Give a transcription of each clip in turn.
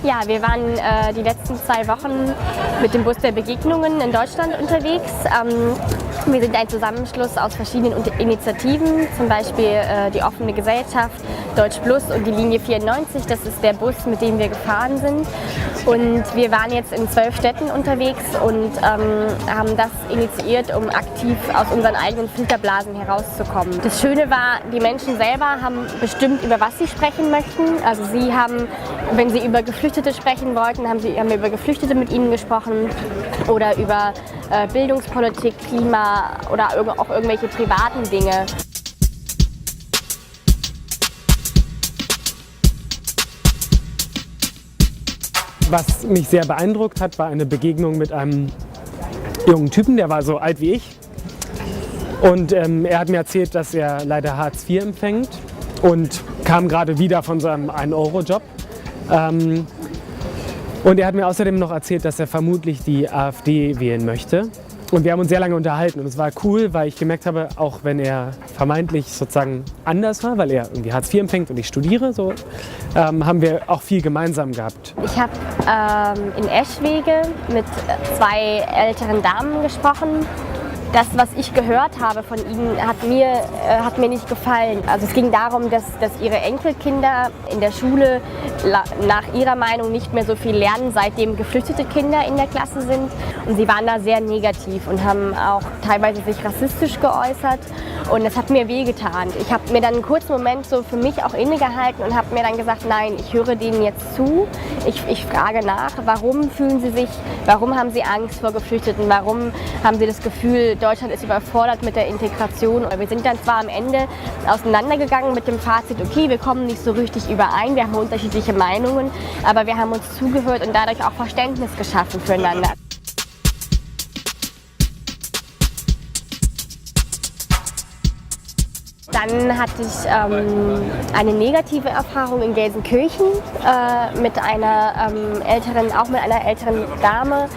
Ja, wir waren die letzten 2 Wochen mit dem Bus der Begegnungen in Deutschland unterwegs. Wir sind ein Zusammenschluss aus verschiedenen Initiativen, zum Beispiel die Offene Gesellschaft, Deutsch Plus und die Linie 94. Das ist der Bus, mit dem wir gefahren sind. Und wir waren jetzt in 12 Städten unterwegs und haben das initiiert, um aktiv aus unseren eigenen Filterblasen herauszukommen. Das Schöne war, die Menschen selber haben bestimmt, über was sie sprechen möchten. Also sie haben, wenn sie über Geflüchtete sprechen wollten, haben wir über Geflüchtete mit ihnen gesprochen oder über Bildungspolitik, Klima oder auch irgendwelche privaten Dinge. Was mich sehr beeindruckt hat, war eine Begegnung mit einem jungen Typen, der war so alt wie ich. Und er hat mir erzählt, dass er leider Hartz IV empfängt und kam gerade wieder von seinem 1-Euro-Job. Und er hat mir außerdem noch erzählt, dass er vermutlich die AfD wählen möchte. Und wir haben uns sehr lange unterhalten und es war cool, weil ich gemerkt habe, auch wenn er vermeintlich sozusagen anders war, weil er irgendwie Hartz IV empfängt und ich studiere, so, haben wir auch viel gemeinsam gehabt. Ich habe in Eschwege mit 2 älteren Damen gesprochen. Das, was ich gehört habe von ihnen, hat mir nicht gefallen. Also es ging darum, dass ihre Enkelkinder in der Schule nach ihrer Meinung nicht mehr so viel lernen, seitdem geflüchtete Kinder in der Klasse sind. Und sie waren da sehr negativ und haben auch teilweise sich rassistisch geäußert. Und das hat mir wehgetan. Ich habe mir dann einen kurzen Moment so für mich auch innegehalten und habe mir dann gesagt, nein, ich höre denen jetzt zu. Ich frage nach, warum haben sie Angst vor Geflüchteten? Warum haben sie das Gefühl, Deutschland ist überfordert mit der Integration? Wir sind dann zwar am Ende auseinandergegangen mit dem Fazit, okay, wir kommen nicht so richtig überein, wir haben unterschiedliche Meinungen, aber wir haben uns zugehört und dadurch auch Verständnis geschaffen füreinander. Dann hatte ich eine negative Erfahrung in Gelsenkirchen mit einer älteren Dame,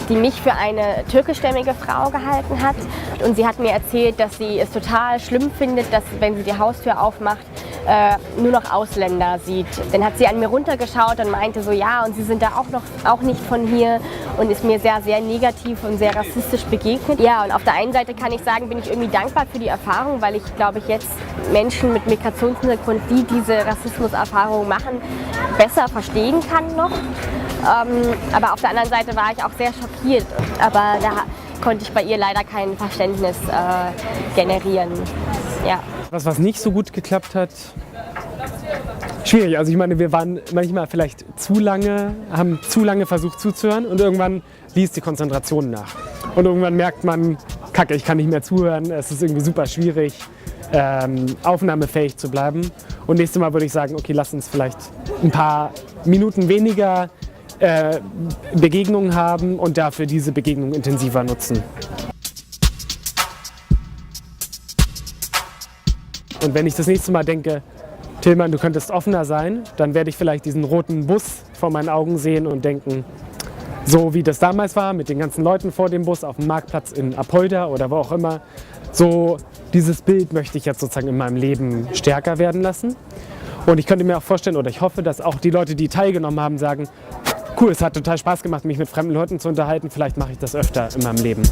die mich für eine türkischstämmige Frau gehalten hat. Und sie hat mir erzählt, dass sie es total schlimm findet, dass, wenn sie die Haustür aufmacht, nur noch Ausländer sieht. Dann hat sie an mir runtergeschaut und meinte so, ja, und sie sind da auch nicht von hier und ist mir sehr, sehr negativ und sehr rassistisch begegnet. Ja, und auf der einen Seite kann ich sagen, bin ich irgendwie dankbar für die Erfahrung, weil ich, glaube ich, jetzt Menschen mit Migrationshintergrund, die diese Rassismuserfahrung machen, besser verstehen kann noch. Aber auf der anderen Seite war ich auch sehr schockiert. Aber da konnte ich bei ihr leider kein Verständnis generieren. Ja. Was nicht so gut geklappt hat, schwierig. Also ich meine, wir waren manchmal vielleicht haben zu lange versucht zuzuhören und irgendwann ließ die Konzentration nach. Und irgendwann merkt man, Kacke, ich kann nicht mehr zuhören, es ist irgendwie super schwierig, aufnahmefähig zu bleiben. Und nächstes Mal würde ich sagen, okay, lass uns vielleicht ein paar Minuten weniger Begegnungen haben und dafür diese Begegnung intensiver nutzen. Und wenn ich das nächste Mal denke, Tillmann, du könntest offener sein, dann werde ich vielleicht diesen roten Bus vor meinen Augen sehen und denken, so wie das damals war, mit den ganzen Leuten vor dem Bus auf dem Marktplatz in Apolda oder wo auch immer, so dieses Bild möchte ich jetzt sozusagen in meinem Leben stärker werden lassen. Und ich könnte mir auch vorstellen, oder ich hoffe, dass auch die Leute, die teilgenommen haben, sagen, cool, es hat total Spaß gemacht, mich mit fremden Leuten zu unterhalten, vielleicht mache ich das öfter in meinem Leben.